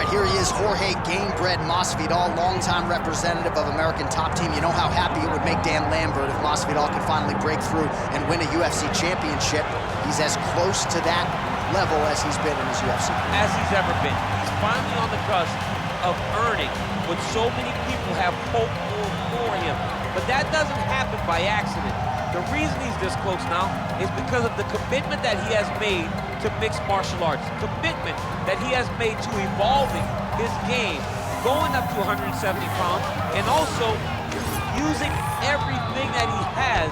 right, here he is, Jorge Gamebred Masvidal, longtime representative of American Top Team. You know how happy it would make Dan Lambert if Masvidal could finally break through and win a UFC championship. He's as close to that level as he's been in his UFC. As he's ever been. He's finally on the cusp of earning what so many people have hoped for him. But that doesn't happen by accident. The reason he's this close now is because of the commitment that he has made to mixed martial arts. Commitment that he has made to evolving his game, going up to 170 pounds, and also using everything that he has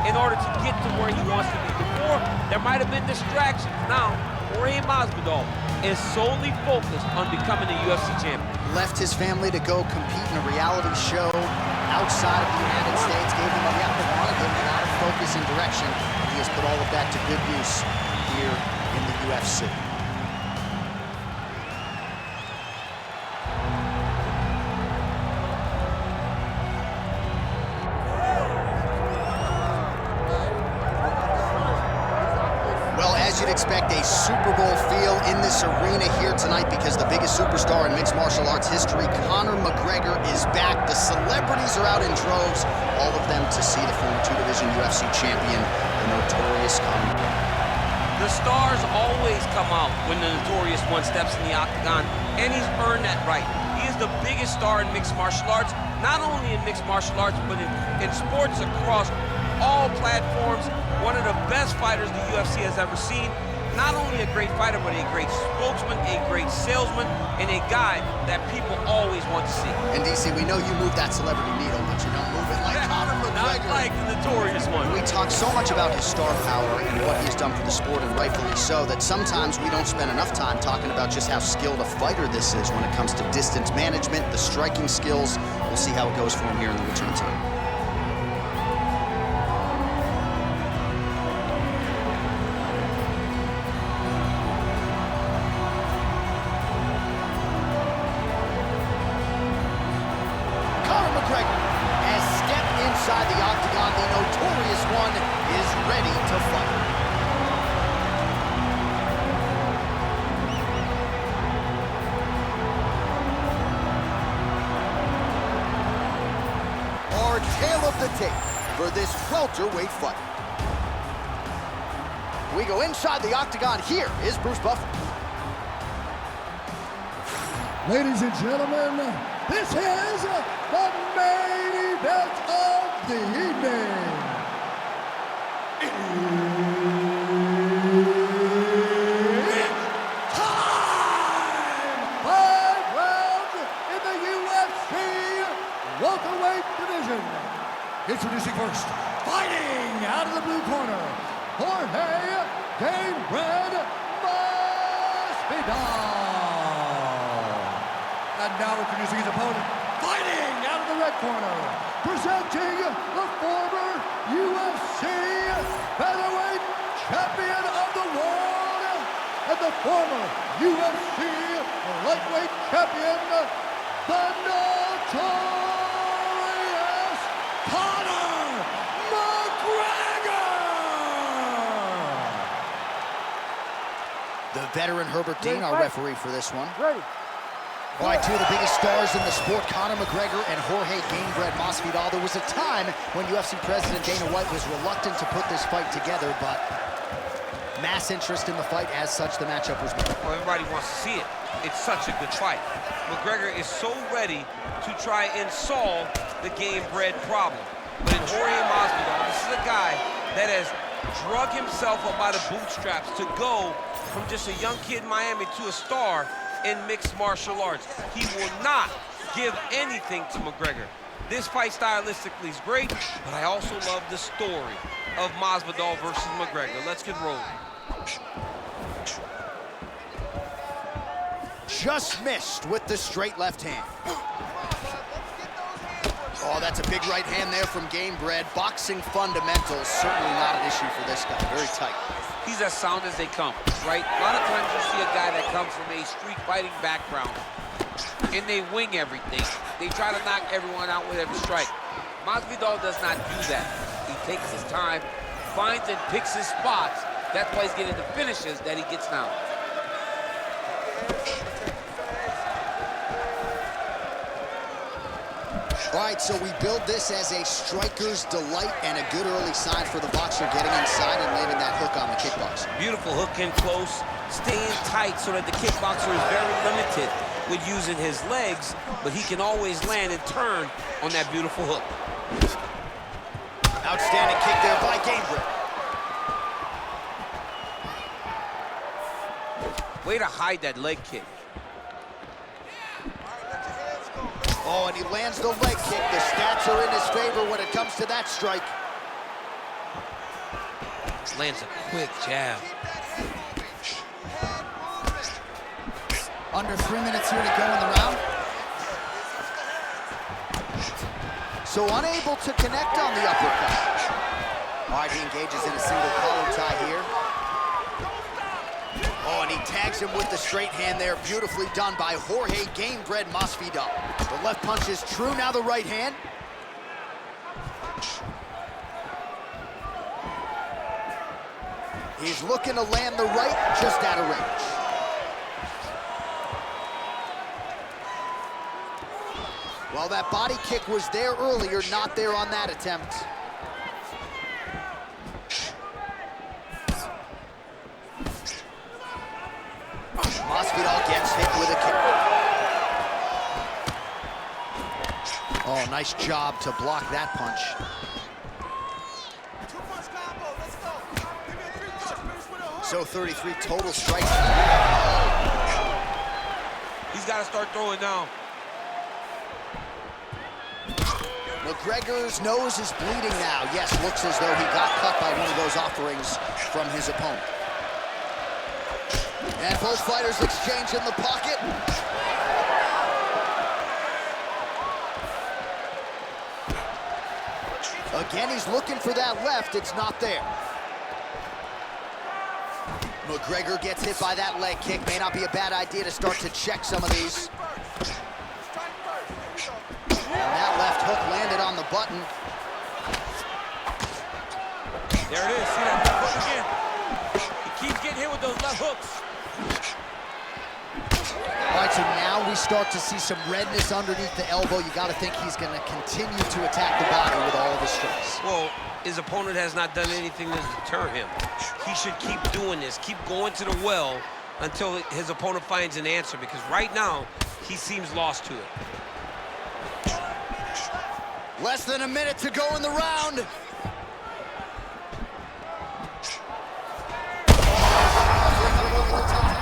in order to get to where he wants to be. Before, there might have been distractions. Now, Jorge Masvidal is solely focused on becoming a UFC champion. Left his family to go compete in a reality show outside of the United States, gave him a lot of focus and direction, and he has put all of that to good use here in the UFC. Well, as you'd expect, a Super Bowl feel in this arena here tonight because the biggest superstar in mixed martial arts history, Conor McGregor, is back. The celebrities are out in droves, all of them to see the former two-division UFC champion, the notorious Conor McGregor. The stars always come out when the notorious one steps in the octagon, and he's earned that right. He is the biggest star in mixed martial arts, not only in mixed martial arts, but in sports across all platforms. One of the best fighters the UFC has ever seen. Not only a great fighter, but a great spokesman, a great salesman, and a guy that people always want to see. And DC, we know you move that celebrity needle, but you don't move it like Conor McGregor. Not like the notorious one. We talk so much about his star power and what he's done for the sport, and rightfully so, that sometimes we don't spend enough time talking about just how skilled a fighter this is when it comes to distance management, the striking skills. We'll see how it goes for him here in the return time. Inside the octagon, the notorious one is ready to fight. Our tale of the tape for this welterweight fight. We go inside the octagon. Here is Bruce Buffer. Ladies and gentlemen, this is the main event of the evening. It's time! 5 rounds in the UFC welterweight division. Introducing first, fighting out of the blue corner, Jorge Gamebred Masvidal. And now introducing his opponent, fighting out of the red corner, presenting the former UFC featherweight champion of the world and the former UFC lightweight champion, the notorious Conor McGregor! The veteran Herbert Dean, our referee for this one. Ready. All right, two of the biggest stars in the sport, Conor McGregor and Jorge Gamebred Masvidal. There was a time when UFC President Dana White was reluctant to put this fight together, but mass interest in the fight. As such, the matchup was made. Well, everybody wants to see it. It's such a good fight. McGregor is so ready to try and solve the Gamebred problem. But in Jorge Masvidal, this is a guy that has drug himself up by the bootstraps to go from just a young kid in Miami to a star in mixed martial arts. He will not give anything to McGregor. This fight stylistically is great, but I also love the story of Masvidal versus McGregor. Let's get rolling. Just missed with the straight left hand. Oh, that's a big right hand there from Gamebred. Boxing fundamentals, certainly not an issue for this guy. Very tight. He's as sound as they come, right? A lot of times you see a guy that comes from a street fighting background and they wing everything. They try to knock everyone out with every strike. Masvidal does not do that. He takes his time, finds and picks his spots. That's why he's getting the finishes that he gets now. All right, so we build this as a striker's delight and a good early sign for the boxer getting inside and landing that hook on the kickboxer. Beautiful hook in close, staying tight so that the kickboxer is very limited with using his legs, but he can always land and turn on that beautiful hook. Outstanding kick there by Gamebred. Way to hide that leg kick. Oh, and he lands the leg kick. The stats are in his favor when it comes to that strike. Lands a quick jab. Under 3 minutes here to go in the round. So unable to connect on the uppercut. All right, he engages in a single collar tie here. Oh, and he tags him with the straight hand there. Beautifully done by Jorge Gamebred Masvidal. The left punch is true, now the right hand. He's looking to land the right, just out of range. Well, that body kick was there earlier, not there on that attempt. Masvidal gets hit with a kick. Oh, nice job to block that punch. So 33 total strikes. He's got to start throwing now. McGregor's nose is bleeding now. Yes, looks as though he got cut by one of those offerings from his opponent. And both fighters exchange in the pocket. Again, he's looking for that left. It's not there. McGregor gets hit by that leg kick. May not be a bad idea to start to check some of these. And that left hook landed on the button. There it is. See that left hook again? He keeps getting hit with those left hooks. All right, so now we start to see some redness underneath the elbow. You got to think he's going to continue to attack the body with all of his strikes. Well, his opponent has not done anything to deter him. He should keep doing this, keep going to the well until his opponent finds an answer, because right now, he seems lost to it. Less than a minute to go in the round.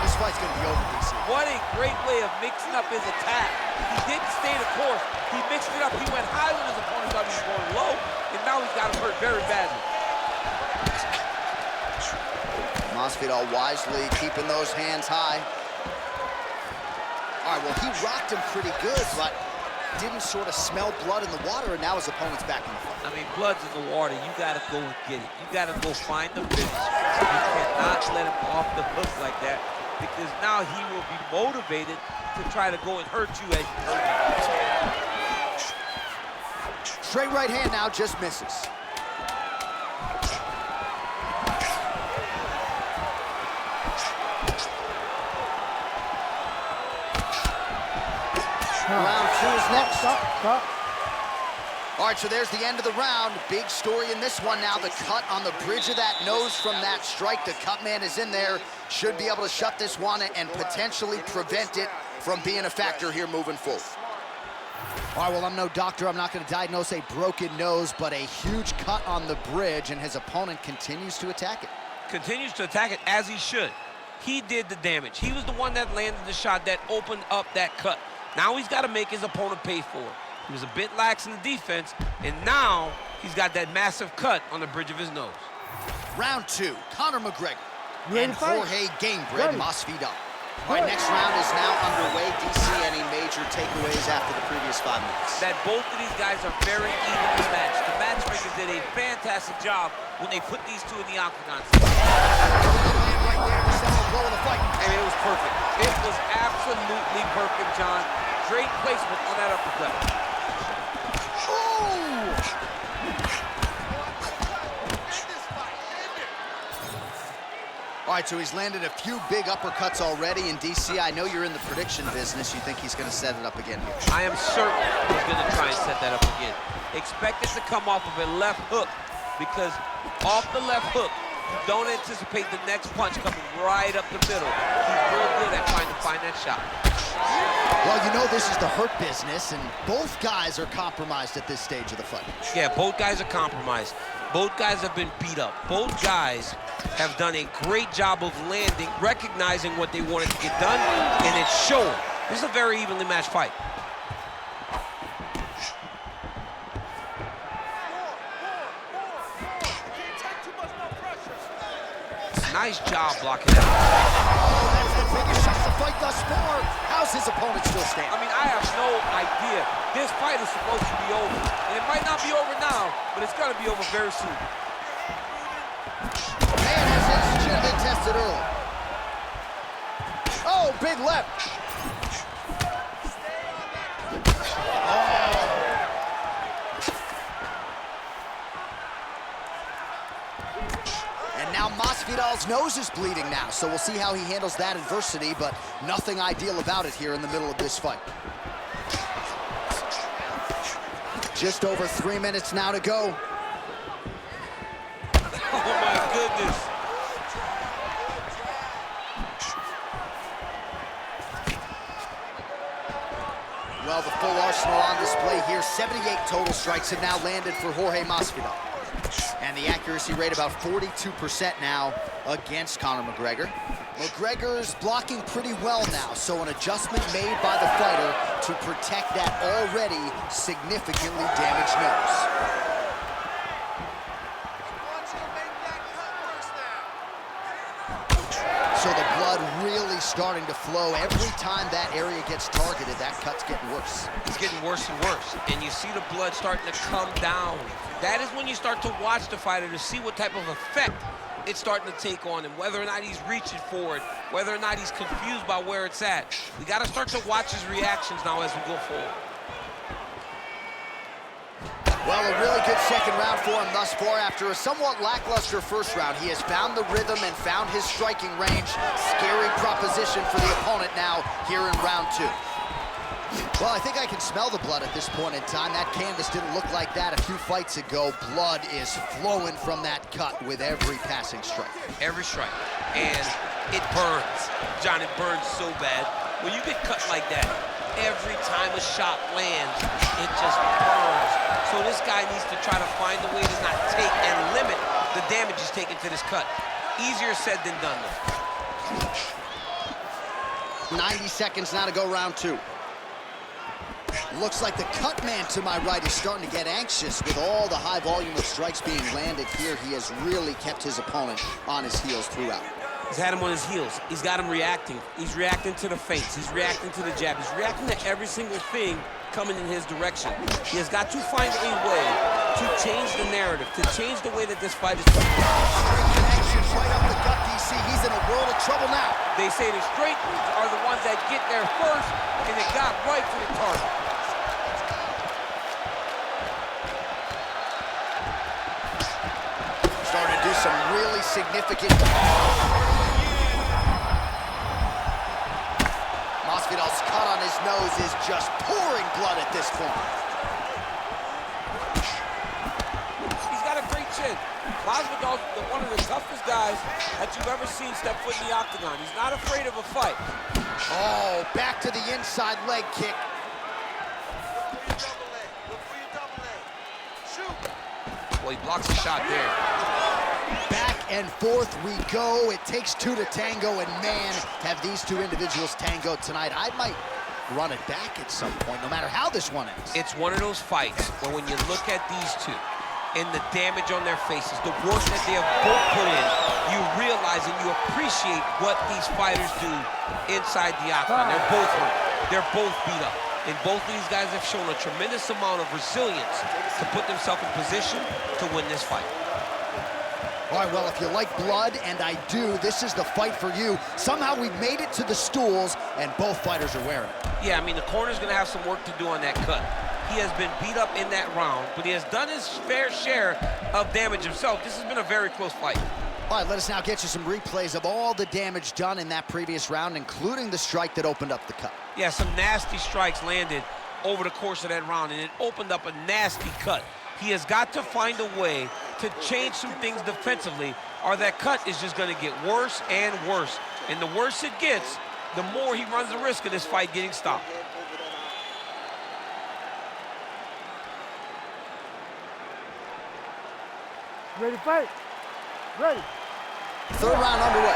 This fight's going to be over, DC. What a great way of mixing up his attack. He didn't stay the course. He mixed it up. He went high when his opponent thought he was going low, and now he's got him hurt very badly. Masvidal wisely keeping those hands high. All right, well, he rocked him pretty good, but didn't sort of smell blood in the water, and now his opponent's back in the fight. I mean, blood's in the water. You got to go and get it. You got to go find the finish. You cannot let him off the hook like that, because now he will be motivated to try to go and hurt you as you hurt him. Straight right hand now, just misses. Round two is next. Stop. All right, so there's the end of the round. Big story in this one now. The cut on the bridge of that nose from that strike. The cut man is in there. Should be able to shut this one and potentially prevent it from being a factor here moving forward. All right, well, I'm no doctor. I'm not going to diagnose a broken nose, but a huge cut on the bridge, and his opponent continues to attack it. Continues to attack it as he should. He did the damage. He was the one that landed the shot that opened up that cut. Now he's got to make his opponent pay for it. He was a bit lax in the defense, and now he's got that massive cut on the bridge of his nose. Round two, Conor McGregor Ready and to fight? Jorge Gamebred Masvidal. All right, next round is now underway. DC, any major takeaways after the previous 5 minutes? That both of these guys are very evenly matched. The matchmakers did a fantastic job when they put these two in the octagon. Right there, the second blow of the fight. I mean, it was perfect. It was absolutely perfect, John. Great placement on that uppercut. All right, so he's landed a few big uppercuts already in DC. I know you're in the prediction business. You think he's going to set it up again here? I am certain he's going to try and set that up again. Expect it to come off of a left hook, because off the left hook, you don't anticipate the next punch coming right up the middle. He's real good at trying to find that shot. Well, you know this is the hurt business, and both guys are compromised at this stage of the fight. Yeah, both guys are compromised. Both guys have been beat up. Both guys have done a great job of landing, recognizing what they wanted to get done, and it's showing. This is a very evenly matched fight. Nice job blocking that. Oh, that's the biggest shot to fight thus far. How's his opponent still standing? I mean, I have no idea. This fight is supposed to be over. And it might not be over now, but it's going to be over very soon. Man, has his chin been tested early. Oh, big left. Now Masvidal's nose is bleeding now, so we'll see how he handles that adversity, but nothing ideal about it here in the middle of this fight. Just over 3 minutes now to go. Oh my goodness. Well, the full arsenal on display here. 78 total strikes have now landed for Jorge Masvidal. And the accuracy rate about 42% now against Conor McGregor. McGregor's blocking pretty well now, so an adjustment made by the fighter to protect that already significantly damaged nose. So the blood really starting to flow. Every time that area gets targeted, that cut's getting worse. It's getting worse and worse, and you see the blood starting to come down. That is when you start to watch the fighter to see what type of effect it's starting to take on him, whether or not he's reaching for it, whether or not he's confused by where it's at. We got to start to watch his reactions now as we go forward. Well, a really good second round for him thus far. After a somewhat lackluster first round, he has found the rhythm and found his striking range. Scary proposition for the opponent now here in round two. Well, I think I can smell the blood at this point in time. That canvas didn't look like that a few fights ago. Blood is flowing from that cut with every passing strike. Every strike. And it burns. John, it burns so bad. When you get cut like that, every time a shot lands, it just burns. So this guy needs to try to find a way to not take and limit the damage he's taking to this cut. Easier said than done, though. 90 seconds now to go round two. Looks like the cut man to my right is starting to get anxious with all the high volume of strikes being landed here. He has really kept his opponent on his heels throughout. He's had him on his heels. He's got him reacting. He's reacting to the feints. He's reacting to the jab. He's reacting to every single thing coming in his direction. He has got to find a way to change the narrative, to change the way that this fight is played. Straight connection right up the gut, DC. He's in a world of trouble now. They say the straight are the ones that get there first, and it got right to the target. Starting to do some really significant... Masvidal's cut on his nose is just pouring blood at this point. He's got a great chin. Masvidal's one of the toughest guys that you've ever seen step foot in the octagon. He's not afraid of a fight. Oh, back to the inside leg kick. Well, he blocks the shot there. Back and forth we go. It takes two to tango, and man, have these two individuals tangoed tonight. I might run it back at some point, no matter how this one ends. It's one of those fights where when you look at these two and the damage on their faces, the work that they have both put in, you realize and you appreciate what these fighters do inside the octagon. They're both hurt. They're both beat up. And both of these guys have shown a tremendous amount of resilience to put themselves in position to win this fight. All right, well, if you like blood, and I do, this is the fight for you. Somehow we've made it to the stools, and both fighters are wearing it. Yeah, I mean, the corner's going to have some work to do on that cut. He has been beat up in that round, but he has done his fair share of damage himself. This has been a very close fight. All right, let us now get you some replays of all the damage done in that previous round, including the strike that opened up the cut. Yeah, some nasty strikes landed over the course of that round, and it opened up a nasty cut. He has got to find a way to change some things defensively, or that cut is just going to get worse and worse. And the worse it gets, the more he runs the risk of this fight getting stopped. Ready to fight? Ready. Third round underway.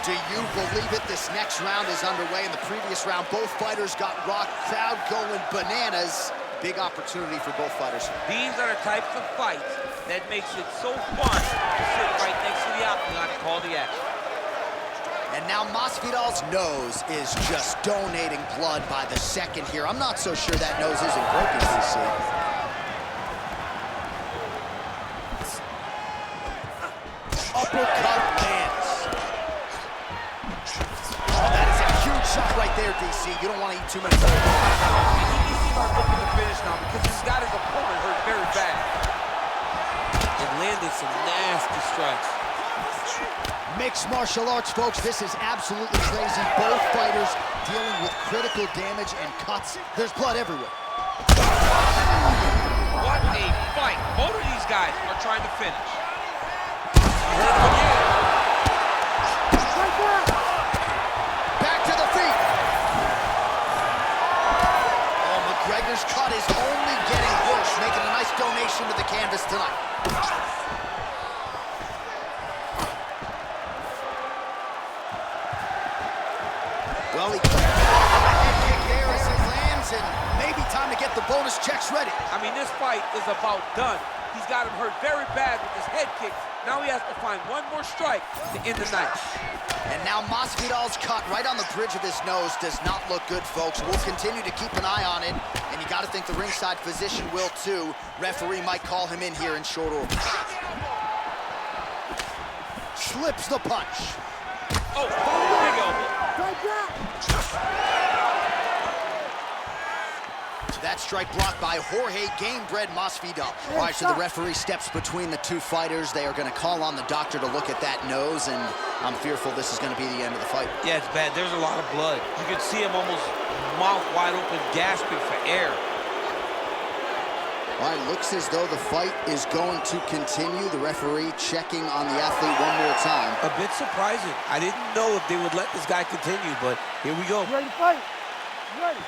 Do you believe it? This next round is underway. In the previous round, both fighters got rocked. Crowd going bananas. Big opportunity for both fighters. These are the types of fights that makes it so fun to sit right next to the octagon and call the action. And now Masvidal's nose is just donating blood by the second here. I'm not so sure that nose isn't broken, DC. Uppercut lands. Oh, that is a huge shot right there, DC. You don't want to eat too many. He needs to start looking to finish now because he's got his opponent hurt very bad. And landed some nasty strikes. Mixed martial arts, folks. This is absolutely crazy. Both fighters dealing with critical damage and cuts. There's blood everywhere. What a fight. Both of these guys are trying to finish. Back to the feet. Oh, McGregor's cut is only getting worse, making a nice donation to the canvas tonight. Well, he head kick there as he lands, and maybe time to get the bonus checks ready. I mean, this fight is about done. He's got him hurt very bad with his head kick. Now he has to find one more strike to end the night. And now Masvidal's cut right on the bridge of his nose does not look good, folks. We'll continue to keep an eye on it, and you got to think the ringside physician will too. Referee might call him in here in short order. Slips the punch. Oh, big elbow. That strike blocked by Jorge Gamebred Masvidal. All right, so the referee steps between the two fighters. They are going to call on the doctor to look at that nose, and I'm fearful this is going to be the end of the fight. Yeah, it's bad. There's a lot of blood. You can see him almost mouth wide open, gasping for air. All right, looks as though the fight is going to continue. The referee checking on the athlete one more time. A bit surprising. I didn't know if they would let this guy continue, but here we go. Ready to fight? Ready.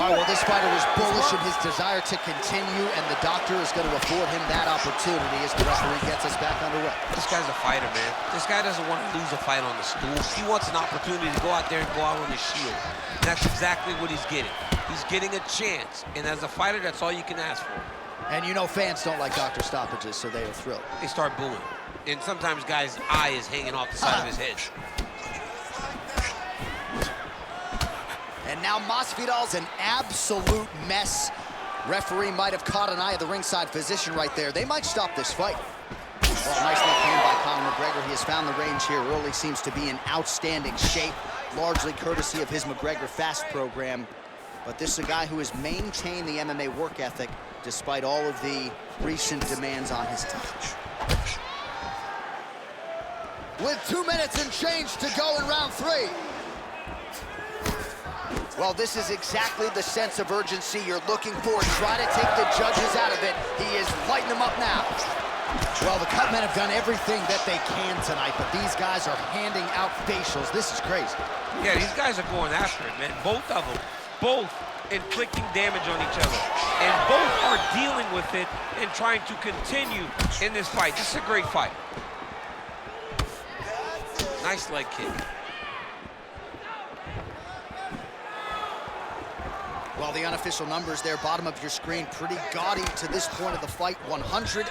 All right, well, this fighter was bullish in his desire to continue, and the doctor is going to afford him that opportunity as the referee gets us back underway. This guy's a fighter, man. This guy doesn't want to lose a fight on the stool. He wants an opportunity to go out there and go out on his shield. And that's exactly what he's getting. He's getting a chance, and as a fighter, that's all you can ask for. And you know fans don't like doctor stoppages, so they are thrilled. They start booing. And sometimes guys' eye is hanging off the side of his head. And now Masvidal's an absolute mess. Referee might have caught an eye of the ringside physician right there. They might stop this fight. Well, nice left hand by Conor McGregor. He has found the range here early, seems to be in outstanding shape, largely courtesy of his McGregor Fast program. But this is a guy who has maintained the MMA work ethic despite all of the recent demands on his time. With 2 minutes and change to go in round 3. Well, this is exactly the sense of urgency you're looking for. Try to take the judges out of it. He is lighting them up now. Well, the cut men have done everything that they can tonight, but these guys are handing out facials. This is crazy. Yeah, these guys are going after it, man. Both of them, both inflicting damage on each other. And both are dealing with it and trying to continue in this fight. This is a great fight. Nice leg kick. Well, the unofficial numbers there, bottom of your screen, pretty gaudy to this point of the fight. 140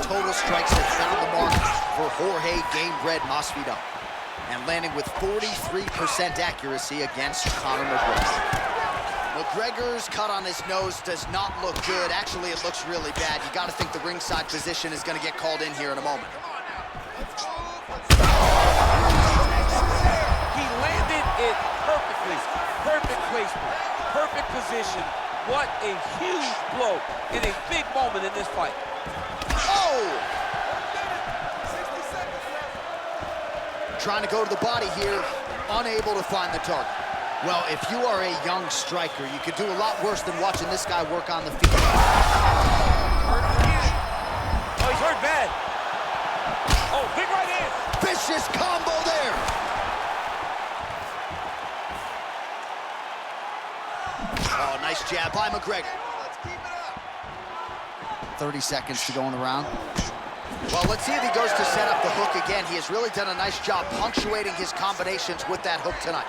total strikes that found the mark for Jorge Gamebred Masvidal. And landing with 43% accuracy against Conor McGregor. McGregor's cut on his nose does not look good. Actually, it looks really bad. You got to think the ringside physician is going to get called in here in a moment. He landed it perfectly. Perfect placement. Perfect position. What a huge blow in a big moment in this fight. Oh! trying to go to the body here, unable to find the target. Well, if you are a young striker, you could do a lot worse than watching this guy work on the feet. Oh, he's hurt bad. Oh, big right hand. Vicious combo there. Oh, nice jab by McGregor. 30 seconds to go in the round. Well, let's see if he goes to set up the hook again. He has really done a nice job punctuating his combinations with that hook tonight.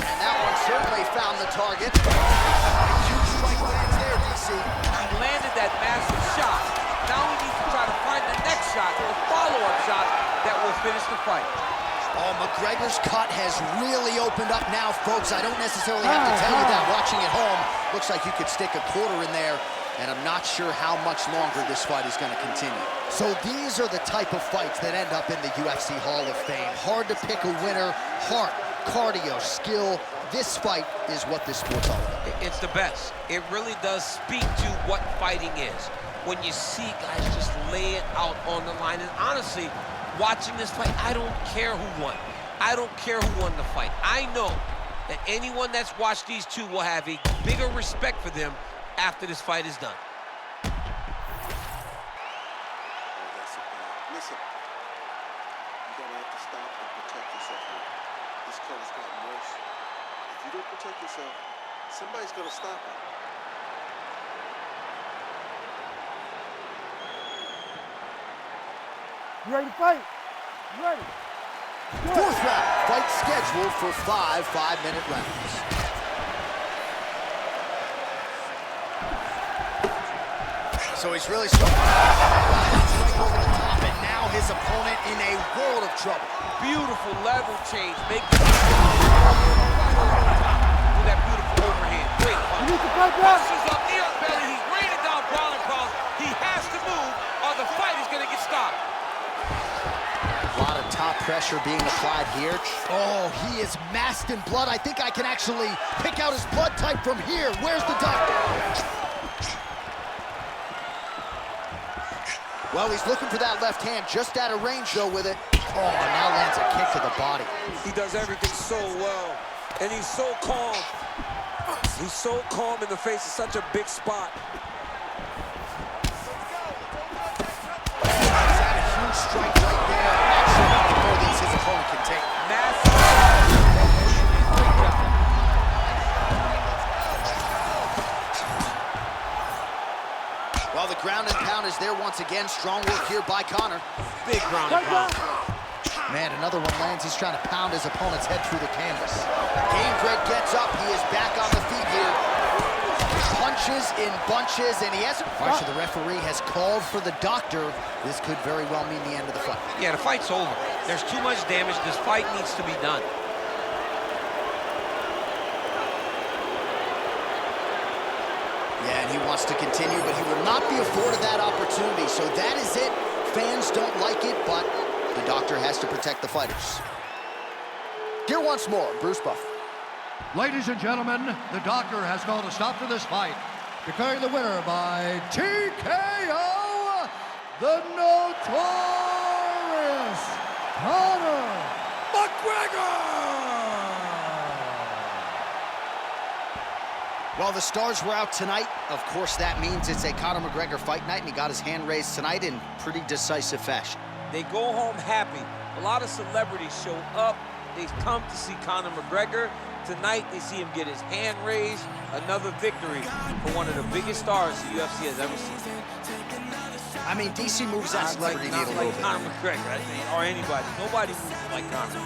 And that one certainly found the target. Huge strike lands there, DC. He landed that massive shot. Now he needs to try to find the next shot, the follow-up shot that will finish the fight. Oh, McGregor's cut has really opened up now, folks. I don't necessarily have to tell you that watching at home. Looks like you could stick a quarter in there, and I'm not sure how much longer this fight is going to continue. So these are the type of fights that end up in the UFC Hall of Fame. Hard to pick a winner, heart, cardio, skill. This fight is what this sport's all about. It's the best. It really does speak to what fighting is. When you see guys just lay it out on the line, and honestly, watching this fight, I don't care who won. I don't care who won the fight. I know that anyone that's watched these two will have a bigger respect for them after this fight is done. Listen, you're gonna have to stop and protect yourself here. This cut has gotten worse. If you don't protect yourself, somebody's gonna stop it. You ready to fight? You ready? Fourth round, fight scheduled for 5 5-minute rounds. So he's really starting over the top, and now his opponent in a world of trouble. Beautiful level change, make the that beautiful overhand. Great punch. Pushes up the belly, he's raining down ground and pound. He has to move, or the fight is gonna get stopped. A lot of top pressure being applied here. Oh, he is masked in blood. I think I can actually pick out his blood type from here. Where's the doctor? Well, he's looking for that left hand, just out of range, though, with it. Oh, now lands a kick to the body. He does everything so well, and he's so calm. He's so calm in the face of such a big spot. He's had a huge strike right there. Not sure how many more of these his opponent can take. Massive. Well, the ground and pound is there once again. Strong work here by Conor. Big ground and pound. Man, another one lands. He's trying to pound his opponent's head through the canvas. Gamebred gets up. He is back on the feet here. Punches in bunches, and he hasn't. So the referee has called for the doctor. This could very well mean the end of the fight. Yeah, the fight's over. There's too much damage. This fight needs to be done. Yeah, and he wants to continue, but he will not be afforded that opportunity. So that is it. Fans don't like it, but the doctor has to protect the fighters. Here once more, Bruce Buffer. Ladies and gentlemen, the doctor has called a stop to this fight, declaring the winner by TKO, the notorious Conor McGregor! Well, the stars were out tonight. Of course, that means it's a Conor McGregor fight night, and he got his hand raised tonight in pretty decisive fashion. They go home happy. A lot of celebrities show up. They come to see Conor McGregor. Tonight, they see him get his hand raised. Another victory for one of the biggest stars the UFC has ever seen. I mean, DC moves that celebrity needle a little bit. Conor McGregor, or anybody. Nobody moves like Conor.